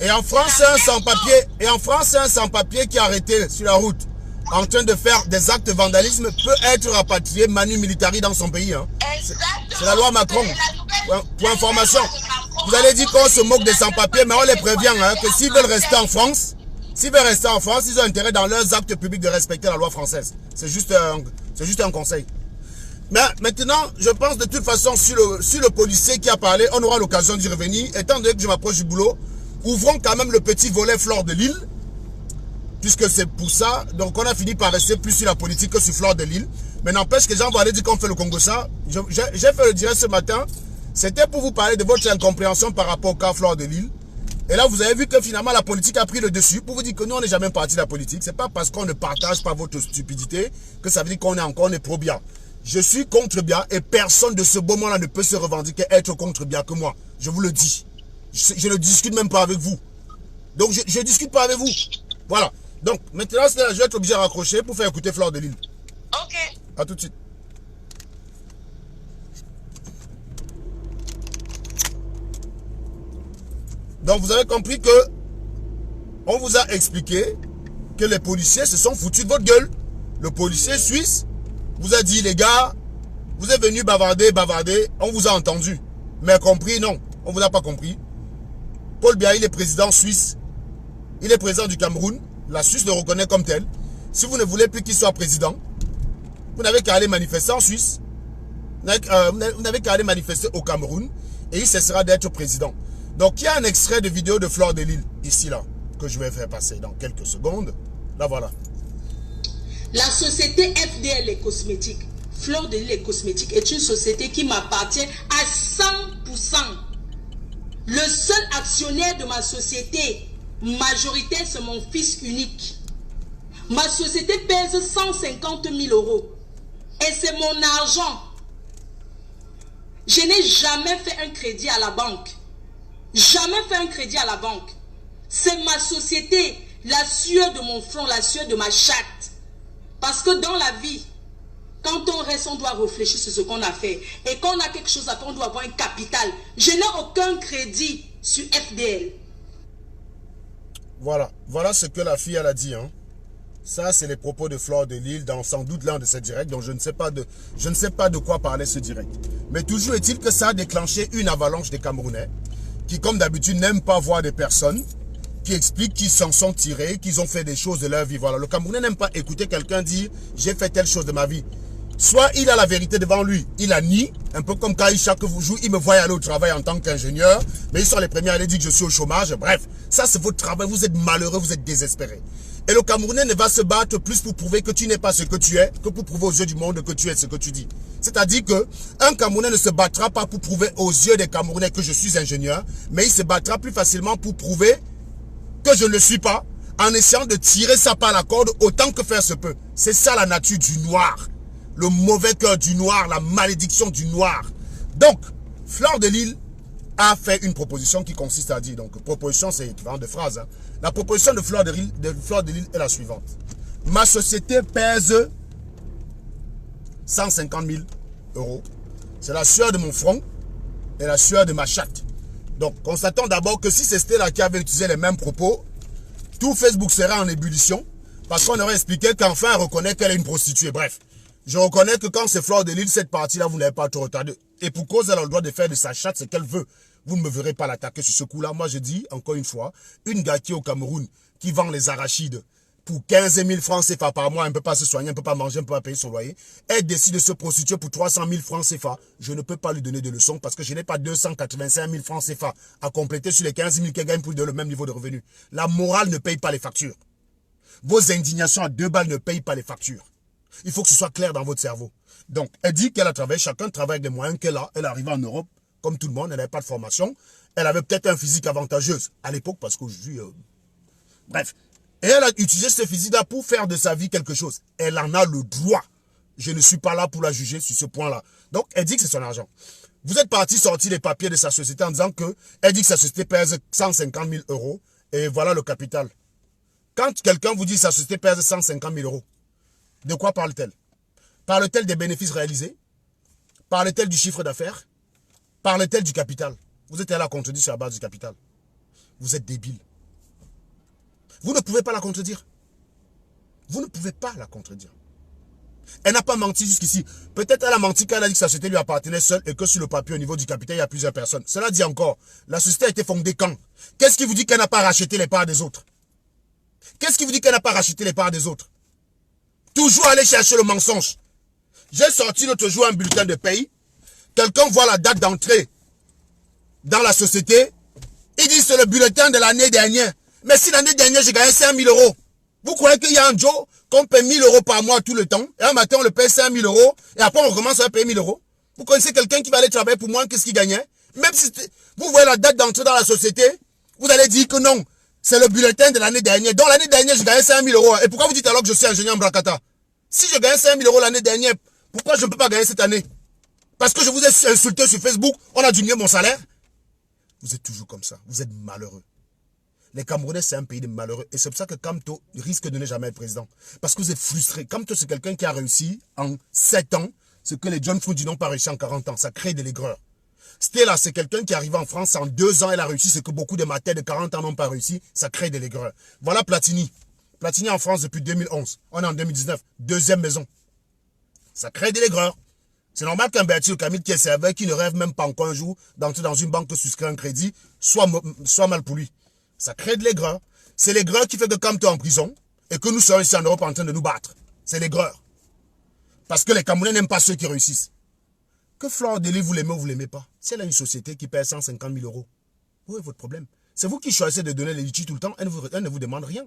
Et en France, c'est un sans-papier. Et en France, c'est un sans-papier qui est arrêté sur la route en train de faire des actes de vandalisme peut être rapatrié manu militari dans son pays. Hein. C'est la loi Macron. Pour information, vous allez dire qu'on se moque des sans-papiers, mais on les prévient hein, que s'ils veulent rester en France, ils ont intérêt dans leurs actes publics de respecter la loi française. C'est juste un conseil. Mais maintenant, je pense de toute façon, sur le policier qui a parlé, on aura l'occasion d'y revenir. Étant donné que je m'approche du boulot, ouvrons quand même le petit volet Fleur de Lille. Puisque c'est pour ça, donc on a fini par rester plus sur la politique que sur Fleur de Lille. Mais n'empêche que les gens vont aller dire qu'on fait le Congo ça. J'ai fait le direct ce matin. C'était pour vous parler de votre incompréhension par rapport au cas Fleur de Lille. Et là, vous avez vu que finalement, la politique a pris le dessus pour vous dire que nous, on n'est jamais parti de la politique. C'est pas parce qu'on ne partage pas votre stupidité que ça veut dire qu'on est pro-Biya. Je suis contre Biya et personne de ce beau monde-là ne peut se revendiquer être contre Biya que moi. Je vous le dis. Je ne discute même pas avec vous. Donc, je ne discute pas avec vous. Voilà. Donc, maintenant, je vais être obligé de raccrocher pour faire écouter Fleur de Lille. Ok. A tout de suite. Donc, vous avez compris que on vous a expliqué que les policiers se sont foutus de votre gueule. Le policier suisse vous a dit, les gars, vous êtes venus bavarder, on vous a entendu. Mais compris, non, on vous a pas compris. Paul Biya, il est président suisse. Il est président du Cameroun. La Suisse le reconnaît comme tel. Si vous ne voulez plus qu'il soit président, vous n'avez qu'à aller manifester en Suisse. Vous n'avez qu'à aller manifester au Cameroun et il cessera d'être président. Donc, il y a un extrait de vidéo de Fleur de Lille, ici, là, que je vais faire passer dans quelques secondes. Là, voilà. La société FDL et Cosmétiques, Fleur de Lille et Cosmétiques, est une société qui m'appartient à 100%. Le seul actionnaire de ma société majoritaire, c'est mon fils unique. Ma société pèse 150 000 €. Et c'est mon argent. Je n'ai jamais fait un crédit à la banque. Jamais fait un crédit à la banque. C'est ma société, la sueur de mon front, la sueur de ma chatte. Parce que dans la vie, quand on reste, on doit réfléchir sur ce qu'on a fait. Et quand on a quelque chose à faire, on doit avoir un capital. Je n'ai aucun crédit sur FDL. Voilà, voilà ce que la fille elle a dit. Hein. Ça, c'est les propos de Fleur de Lille dans sans doute l'un de ces directs. Donc, je ne sais pas de quoi parlait ce direct. Mais toujours est-il que ça a déclenché une avalanche des Camerounais qui, comme d'habitude, n'aiment pas voir des personnes qui expliquent qu'ils s'en sont tirés, qu'ils ont fait des choses de leur vie. Voilà, le Camerounais n'aime pas écouter quelqu'un dire « j'ai fait telle chose de ma vie ». Soit il a la vérité devant lui, il la nie, un peu comme quand chaque jour, il me voit aller au travail en tant qu'ingénieur, mais ils sont les premiers à aller dire que je suis au chômage. Bref, ça c'est votre travail, vous êtes malheureux, vous êtes désespéré. Et le Camerounais ne va se battre plus pour prouver que tu n'es pas ce que tu es, que pour prouver aux yeux du monde que tu es ce que tu dis. C'est-à-dire qu'un Camerounais ne se battra pas pour prouver aux yeux des Camerounais que je suis ingénieur, mais il se battra plus facilement pour prouver que je ne le suis pas, en essayant de tirer ça par la corde autant que faire se peut. C'est ça la nature du noir. Le mauvais cœur du noir, la malédiction du noir. Donc, Fleur de Lille a fait une proposition qui consiste à dire, donc proposition c'est équivalent de phrase. Hein. La proposition de Fleur de Lille est la suivante. Ma société pèse 150 000 €. C'est la sueur de mon front et la sueur de ma chatte. Donc, constatons d'abord que si c'était là qui avait utilisé les mêmes propos, tout Facebook serait en ébullition parce qu'on aurait expliqué qu'enfin elle reconnaît qu'elle est une prostituée. Bref. Je reconnais que quand c'est Fleur de Lille, cette partie-là, vous n'avez pas trop retardé. Et pour cause, elle a le droit de faire de sa chatte ce qu'elle veut. Vous ne me verrez pas l'attaquer sur ce coup-là. Moi, je dis, encore une fois, une gars qui est au Cameroun, qui vend les arachides pour 15 000 francs CFA par mois, elle ne peut pas se soigner, elle ne peut pas manger, elle ne peut pas payer son loyer. Elle décide de se prostituer pour 300 000 francs CFA. Je ne peux pas lui donner de leçons parce que je n'ai pas 285 000 francs CFA à compléter sur les 15 000 qu'elle gagne pour lui donner le même niveau de revenu. La morale ne paye pas les factures. Vos indignations à 2 balles ne payent pas les factures. Il faut que ce soit clair dans votre cerveau. Donc, elle dit qu'elle a travaillé, chacun travaille avec les moyens qu'elle a. Elle est arrivée en Europe, comme tout le monde, elle n'avait pas de formation. Elle avait peut-être un physique avantageuse à l'époque, parce qu'aujourd'hui... Bref. Et elle a utilisé ce physique-là pour faire de sa vie quelque chose. Elle en a le droit. Je ne suis pas là pour la juger sur ce point-là. Donc, elle dit que c'est son argent. Vous êtes parti sortir les papiers de sa société en disant que elle dit que sa société pèse 150 000 €. Et voilà le capital. Quand quelqu'un vous dit que sa société pèse 150 000 €, de quoi parle-t-elle? Parle-t-elle des bénéfices réalisés? Parle-t-elle du chiffre d'affaires? Parle-t-elle du capital? Vous êtes là à contredire sur la base du capital. Vous êtes débile. Vous ne pouvez pas la contredire. Vous ne pouvez pas la contredire. Elle n'a pas menti jusqu'ici. Peut-être elle a menti quand elle a dit que sa société lui appartenait seule et que sur le papier, au niveau du capital, il y a plusieurs personnes. Cela dit encore, la société a été fondée quand? Qu'est-ce qui vous dit qu'elle n'a pas racheté les parts des autres? Qu'est-ce qui vous dit qu'elle n'a pas racheté les parts des autres? Toujours aller chercher le mensonge. J'ai sorti l'autre jour un bulletin de paye. Quelqu'un voit la date d'entrée dans la société. Il dit c'est le bulletin de l'année dernière. Mais si l'année dernière, j'ai gagné 5 000 €. Vous croyez qu'il y a un Joe qu'on paie 1 000 € par mois tout le temps? Et un matin, on le paye 5 000 € et après, on recommence à payer 1 000 €. Vous connaissez quelqu'un qui va aller travailler pour moi, qu'est-ce qu'il gagnait? Même si vous voyez la date d'entrée dans la société, vous allez dire que non, c'est le bulletin de l'année dernière. Donc l'année dernière, j'ai gagné 5 000 €. Et pourquoi vous dites alors que je suis ingénieur en Bracata? Si je gagne 5 000 € l'année dernière, pourquoi je ne peux pas gagner cette année? Parce que je vous ai insulté sur Facebook, on a diminué mon salaire. Vous êtes toujours comme ça, vous êtes malheureux. Les Camerounais, c'est un pays de malheureux. Et c'est pour ça que Kamto risque de ne jamais être président. Parce que vous êtes frustrés. Kamto, c'est quelqu'un qui a réussi en 7 ans ce que les John Fruity n'ont pas réussi en 40 ans. Ça crée de l'aigreur. Stella, c'est quelqu'un qui arrive en France en 2 ans. Elle a réussi ce que beaucoup de matins de 40 ans n'ont pas réussi. Ça crée de l'aigreur. Voilà Platini. Platini en France depuis 2011. On est en 2019. 2e maison. Ça crée de l'aigreur. C'est normal qu'un Bertil Camille qui est serveur, qui ne rêve même pas encore un jour d'entrer dans une banque que souscrire un crédit, soit mal pour lui. Ça crée de l'aigreur. C'est l'aigreur qui fait que Kamto est en prison et que nous sommes ici en Europe en train de nous battre. C'est l'aigreur. Parce que les Camerounais n'aiment pas ceux qui réussissent. Que Fleur Dely, vous l'aimez ou vous ne l'aimez pas? Si elle a une société qui paie 150 000 €, où est votre problème? C'est vous qui choisissez de donner les litchis tout le temps. Elle ne vous demande rien.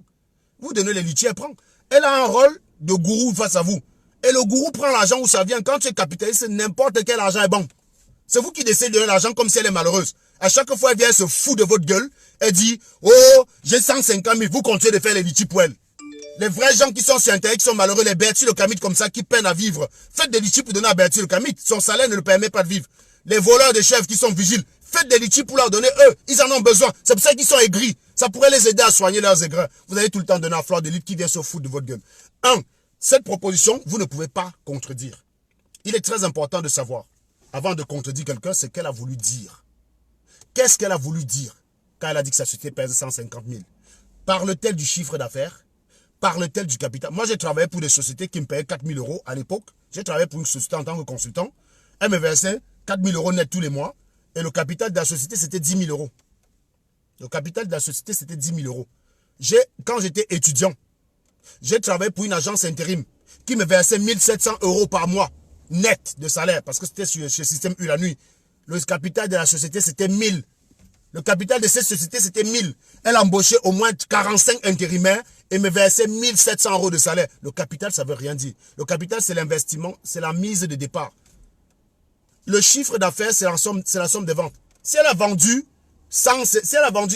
Vous donnez les litchis, elle prend. Elle a un rôle de gourou face à vous. Et le gourou prend l'argent où ça vient. Quand tu es capitaliste, n'importe quel argent est bon. C'est vous qui décidez de donner l'argent comme si elle est malheureuse. À chaque fois, elle vient se fout de votre gueule. Elle dit, oh, j'ai 150 000. Vous continuez de faire les litchis pour elle. Les vrais gens qui sont sur Internet, qui sont malheureux, les Bertil le Camille comme ça, qui peinent à vivre. Faites des litchis pour donner à Bertil le Camille. Son salaire ne le permet pas de vivre. Les voleurs de chefs qui sont vigiles, faites des litchis pour leur donner eux. Ils en ont besoin. C'est pour ça qu'ils sont aigris. Ça pourrait les aider à soigner leurs aigreurs. Vous allez tout le temps donner à Fleur Dely qui vient se foutre de votre gueule. Cette proposition, vous ne pouvez pas contredire. Il est très important de savoir, avant de contredire quelqu'un, ce qu'elle a voulu dire. Qu'est-ce qu'elle a voulu dire quand elle a dit que sa société pèse 150 000? Parle-t-elle du chiffre d'affaires? Parle-t-elle du capital? Moi, j'ai travaillé pour des sociétés qui me payaient 4 000 € à l'époque. J'ai travaillé pour une société en tant que consultant. Elle me versait 4 000 € net tous les mois. Et le capital de la société, c'était 10 000 €. Le capital de la société, c'était 10 000 €. Quand j'étais étudiant, j'ai travaillé pour une agence intérim qui me versait 1 700 € par mois net de salaire parce que c'était chez Système U la nuit. Le capital de la société, c'était 1 000. Le capital de cette société, c'était 1 000. Elle embauchait au moins 45 intérimaires et me versait 1 700 € de salaire. Le capital, ça ne veut rien dire. Le capital, c'est l'investissement, c'est la mise de départ. Le chiffre d'affaires, c'est la somme des ventes. Si elle a vendu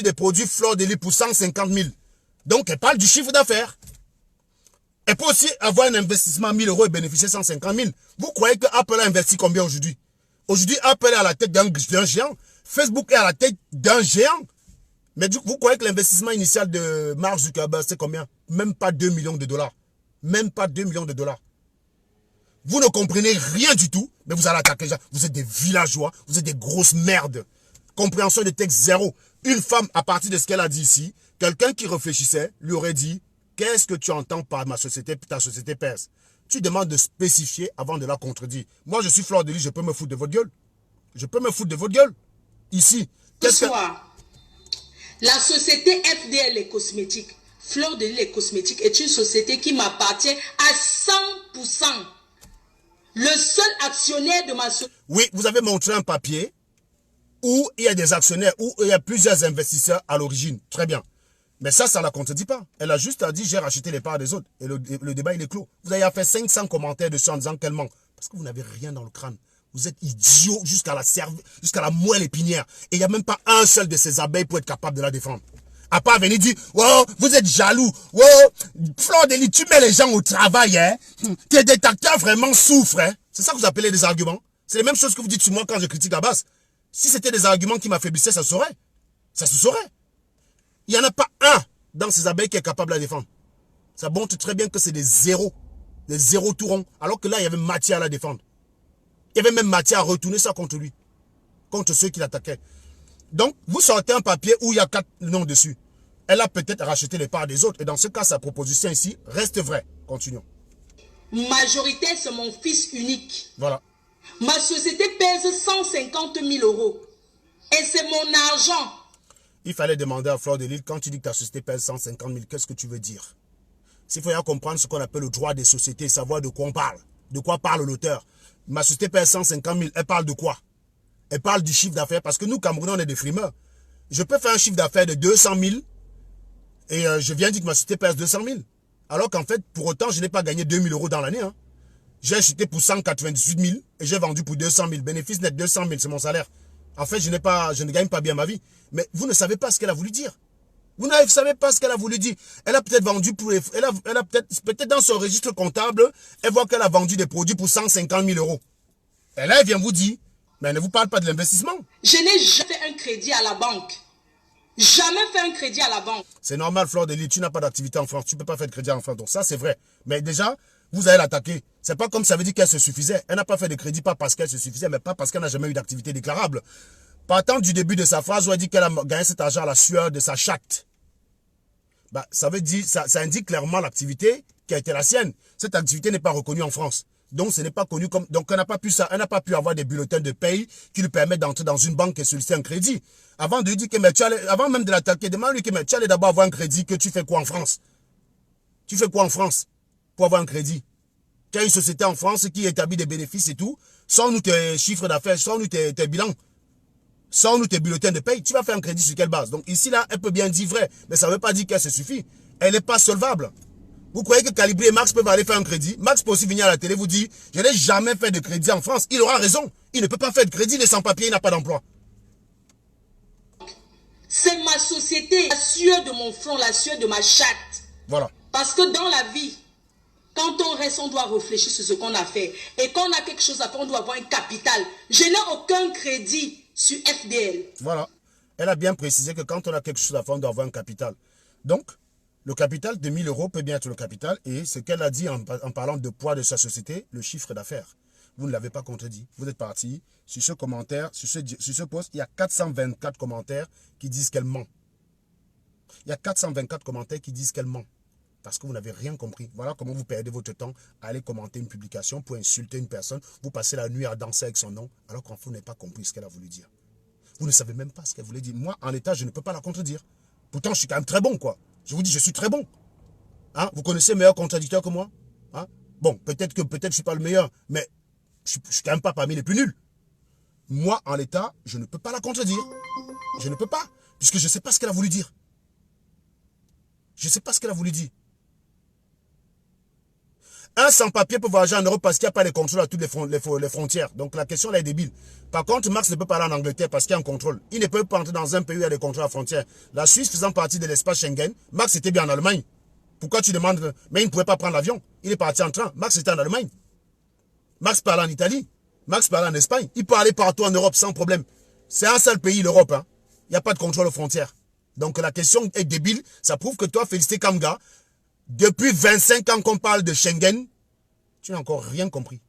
des produits Fleur Dely pour 150 000, donc elle parle du chiffre d'affaires. Elle peut aussi avoir un investissement à 1 000 € et bénéficier 150 000. Vous croyez que Apple a investi combien aujourd'hui? Aujourd'hui, Apple est à la tête d'un géant. Facebook est à la tête d'un géant. Mais vous croyez que l'investissement initial de Mark Zuckerberg, c'est combien? Même pas 2 millions de dollars. Même pas 2 millions de dollars. Vous ne comprenez rien du tout, mais vous allez attaquer les gens. Vous êtes des villageois, vous êtes des grosses merdes. Compréhension de texte zéro. Une femme, à partir de ce qu'elle a dit ici, quelqu'un qui réfléchissait, lui aurait dit, qu'est-ce que tu entends par ma société, ta société pèse? Tu demandes de spécifier avant de la contredire. Moi, je suis Fleur Dely, je peux me foutre de votre gueule. Je peux me foutre de votre gueule. Ici. La société FDL Les Cosmétiques, Fleur Dely Les Cosmétiques, est une société qui m'appartient à 100%. Le seul actionnaire de ma société... Oui, vous avez montré un papier où il y a des actionnaires, où il y a plusieurs investisseurs à l'origine. Très bien. Mais ça ne la contredit pas. Elle a juste dit, j'ai racheté les parts des autres. Et le débat, il est clos. Vous avez fait 500 commentaires dessus en disant qu'elle ment. Parce que vous n'avez rien dans le crâne. Vous êtes idiot jusqu'à la moelle épinière. Et il n'y a même pas un seul de ces abeilles pour être capable de la défendre. À part venir dire, oh, vous êtes jaloux. Oh, Fleur Dely, tu mets les gens au travail, hein. Tes détracteurs vraiment souffrent, hein. C'est ça que vous appelez des arguments. C'est les mêmes choses que vous dites sur moi quand je critique la base. Si c'était des arguments qui m'affaiblissaient, ça se saurait. Ça se saurait. Il n'y en a pas un dans ces abeilles qui est capable de la défendre. Ça montre très bien que c'est des zéros tout ronds. Alors que là, il y avait matière à la défendre. Il y avait même matière à retourner ça contre lui. Contre ceux qui l'attaquaient. Donc, vous sortez un papier où il y a 4 noms dessus. Elle a peut-être racheté les parts des autres. Et dans ce cas, sa proposition ici reste vraie. Continuons. Majoritaire, c'est mon fils unique. Voilà. Ma société pèse 150 000 euros. Et c'est mon argent. Il fallait demander à Fleur de Lille, quand tu dis que ta société pèse 150 000, qu'est-ce que tu veux dire? S'il faut bien comprendre ce qu'on appelle le droit des sociétés, savoir de quoi on parle. De quoi parle l'auteur. Ma société pèse 150 000, elle parle de quoi? Elle parle du chiffre d'affaires, parce que nous, Camerounais, on est des frimeurs. Je peux faire un chiffre d'affaires de 200 000 et je viens dire que ma société pèse 200 000. Alors qu'en fait, pour autant, je n'ai pas gagné 2 000 euros dans l'année. Hein. J'ai acheté pour 198 000 et j'ai vendu pour 200 000. Bénéfice net 200 000, c'est mon salaire. En fait, je ne gagne pas bien ma vie. Mais vous ne savez pas ce qu'elle a voulu dire. Vous ne savez pas ce qu'elle a voulu dire. Elle a peut-être vendu pour... Elle a peut-être dans son registre comptable, elle voit qu'elle a vendu des produits pour 150 000 euros. Et là, elle vient vous dire, mais elle ne vous parle pas de l'investissement. Je n'ai jamais fait un crédit à la banque. Jamais fait un crédit à la banque. C'est normal, Fleur de Lille, tu n'as pas d'activité en France. Tu ne peux pas faire de crédit en France. Donc ça, c'est vrai. Mais déjà, vous allez l'attaquer. C'est pas comme ça veut dire qu'elle se suffisait. Elle n'a pas fait de crédit, pas parce qu'elle se suffisait, mais pas parce qu'elle n'a jamais eu d'activité déclarable. Partant du début de sa phrase où elle dit qu'elle a gagné cet argent à la sueur de sa chatte. Bah, ça veut dire, ça indique clairement l'activité qui a été la sienne. Cette activité n'est pas reconnue en France. Donc, ce n'est pas connu comme, donc, elle n'a pas pu avoir des bulletins de paye qui lui permettent d'entrer dans une banque et solliciter un crédit. Avant de lui dire que, mais avant même de l'attaquer, demande-lui que, mais tu allais d'abord avoir un crédit, que tu fais quoi en France? Tu fais quoi en France pour avoir un crédit? Tu as une société en France qui établit des bénéfices et tout. Sors-nous tes chiffres d'affaires, sors-nous tes bilans. Sors-nous tes bulletins de paye. Tu vas faire un crédit sur quelle base? Donc ici, là, elle peut bien dire vrai. Mais ça ne veut pas dire qu'elle se suffit. Elle n'est pas solvable. Vous croyez que Calibri et Max peuvent aller faire un crédit? Max peut aussi venir à la télé vous dire, je n'ai jamais fait de crédit en France. Il aura raison. Il ne peut pas faire de crédit, il est sans papier, il n'a pas d'emploi. C'est ma société, la sueur de mon front, la sueur de ma chatte. Voilà. Parce que dans la vie, quand on reste, on doit réfléchir sur ce qu'on a fait. Et quand on a quelque chose à faire, on doit avoir un capital. Je n'ai aucun crédit sur FDL. Voilà. Elle a bien précisé que quand on a quelque chose à faire, on doit avoir un capital. Donc, le capital de 1000 euros peut bien être le capital. Et ce qu'elle a dit en parlant de poids de sa société, le chiffre d'affaires. Vous ne l'avez pas contredit. Vous êtes parti sur ce commentaire, sur ce post. Il y a 424 commentaires qui disent qu'elle ment. Il y a 424 commentaires qui disent qu'elle ment. Parce que vous n'avez rien compris. Voilà comment vous perdez votre temps à aller commenter une publication pour insulter une personne. Vous passez la nuit à danser avec son nom, alors qu'en fait, vous n'avez pas compris ce qu'elle a voulu dire. Vous ne savez même pas ce qu'elle voulait dire. Moi, en l'état, je ne peux pas la contredire. Pourtant, je suis quand même très bon, quoi. Je vous dis, je suis très bon. Hein? Vous connaissez meilleur contradicteur que moi? Hein? Bon, peut-être que je ne suis pas le meilleur, mais je ne suis quand même pas parmi les plus nuls. Moi, en l'état, je ne peux pas la contredire. Je ne peux pas, puisque je ne sais pas ce qu'elle a voulu dire. Je ne sais pas ce qu'elle a voulu dire. Un sans-papier peut voyager en Europe parce qu'il n'y a pas de contrôle à toutes les frontières. Donc la question là est débile. Par contre, Max ne peut pas aller en Angleterre parce qu'il y a un contrôle. Il ne peut pas entrer dans un pays où il y a des contrôles à la frontière. La Suisse faisant partie de l'espace Schengen, Max était bien en Allemagne. Pourquoi tu demandes? Mais il ne pouvait pas prendre l'avion. Il est parti en train. Max était en Allemagne. Max parlait en Italie. Max parlait en Espagne. Il peut aller partout en Europe sans problème. C'est un seul pays, l'Europe. Hein. Il n'y a pas de contrôle aux frontières. Donc la question est débile. Ça prouve que toi, Félicité Kamga, depuis 25 ans qu'on parle de Schengen, tu n'as encore rien compris.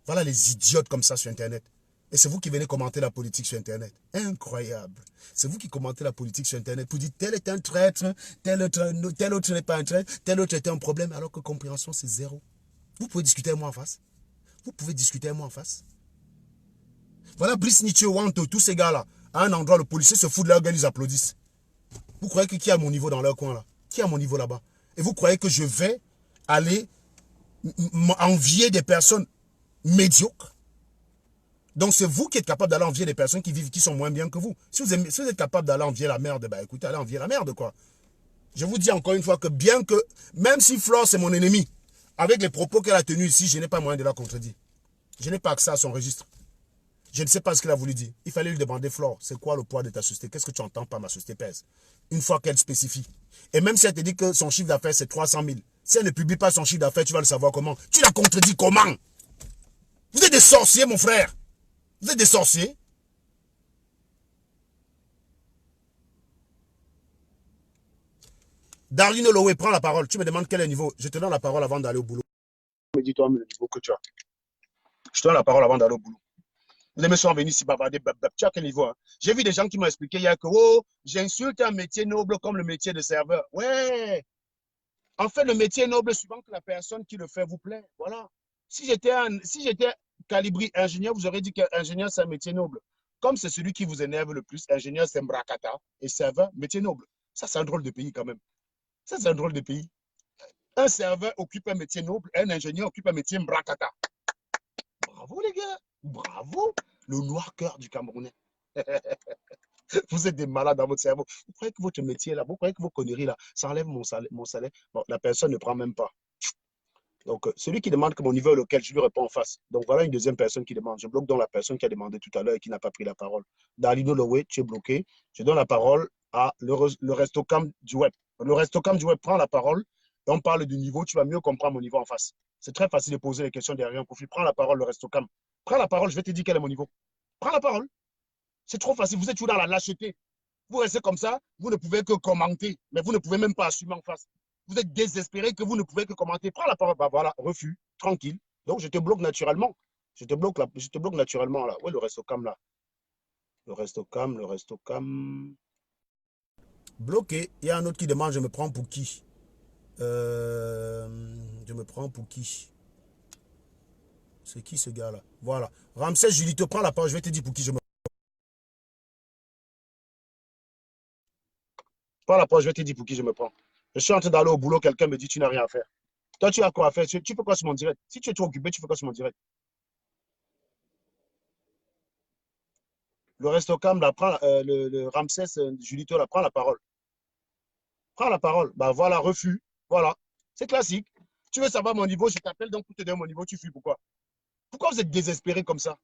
Voilà les idiotes comme ça sur Internet. Et c'est vous qui venez commenter la politique sur Internet. Incroyable. C'est vous qui commentez la politique sur Internet pour dire tel est un traître, tel autre n'est pas un traître, tel autre est un problème, alors que compréhension c'est zéro. Vous pouvez discuter avec moi en face. Vous pouvez discuter avec moi en face. Voilà Brice Nietzsche, Wanto, tous ces gars-là. À un endroit, le policier se fout de leur gueule, ils applaudissent. Vous croyez que qui a mon niveau dans leur coin là? Qui a mon niveau là-bas? Et vous croyez que je vais aller envier des personnes médiocres? Donc c'est vous qui êtes capable d'aller envier des personnes qui sont moins bien que vous. Si vous êtes capable d'aller envier la merde, bah écoutez, allez envier la merde quoi. Je vous dis encore une fois que bien que, même si Flore c'est mon ennemi, avec les propos qu'elle a tenus ici, je n'ai pas moyen de la contredire. Je n'ai pas accès à son registre. Je ne sais pas ce qu'elle a voulu dire. Il fallait lui demander, Flore, c'est quoi le poids de ta société? Qu'est-ce que tu entends par ma société pèse? Une fois qu'elle spécifie. Et même si elle te dit que son chiffre d'affaires, c'est 300 000. Si elle ne publie pas son chiffre d'affaires, tu vas le savoir comment? Tu la contredis comment? Vous êtes des sorciers, mon frère. Vous êtes des sorciers. Darlene Holloway, prends la parole. Tu me demandes quel est le niveau. Je te donne la parole avant d'aller au boulot. Me dis toi le niveau que tu as. Je te donne la parole avant d'aller au boulot. Les mecs sont venus ici bavarder. Tu as quel niveau? Hein? J'ai vu des gens qui m'ont expliqué hier que oh, j'insulte un métier noble comme le métier de serveur. Ouais. En fait, le métier noble, suivant que la personne qui le fait vous plaît. Voilà. Si j'étais calibré ingénieur, vous aurez dit qu'ingénieur, c'est un métier noble. Comme c'est celui qui vous énerve le plus, ingénieur, c'est Mbrakata. Et serveur, métier noble. Ça, c'est un drôle de pays quand même. Ça, c'est un drôle de pays. Un serveur occupe un métier noble, un ingénieur occupe un métier Mbrakata. Bravo, les gars. Bravo. Le noir cœur du Camerounais. Vous êtes des malades dans votre cerveau. Vous croyez que votre métier là, vous croyez que vos conneries là, ça enlève mon salaire. Bon, la personne ne prend même pas. Donc, celui qui demande que mon niveau est lequel, je lui réponds en face. Donc, voilà une deuxième personne qui demande. Je bloque donc la personne qui a demandé tout à l'heure et qui n'a pas pris la parole. Dalino Lowe, tu es bloqué. Je donne la parole à le Restocam du web. Le Restocam du web prend la parole et on parle du niveau. Tu vas mieux comprendre mon niveau en face. C'est très facile de poser les questions derrière un profil. Prends la parole, le Restocam. Prends la parole, je vais te dire quel est mon niveau. Prends la parole. C'est trop facile. Vous êtes toujours dans la lâcheté. Vous restez comme ça, vous ne pouvez que commenter, mais vous ne pouvez même pas assumer en face. Vous êtes désespéré que vous ne pouvez que commenter. Prends la parole. Bah voilà, refus, tranquille. Donc je te bloque naturellement. Je te bloque naturellement là. Ouais, le Restocam là. Le Restocam. Bloqué. Il y a un autre qui demande, je me prends pour qui? Je me prends pour qui? C'est qui ce gars-là? Voilà. Ramsès Julito, prends la parole. Je vais te dire pour qui je me prends la parole. Je vais te dire pour qui je me prends. Je suis en train d'aller au boulot, quelqu'un me dit tu n'as rien à faire. Toi, tu as quoi à faire? Tu fais quoi sur mon direct? Si tu es trop occupé, tu fais quoi sur mon direct? Le Restocam, là, le Ramsès Julito, là, prends la parole. Prends la parole. Bah voilà, refus. Voilà. C'est classique. Tu veux savoir mon niveau, je t'appelle donc pour te donner mon niveau, tu fuis. Pourquoi? Pourquoi vous êtes désespéré comme ça?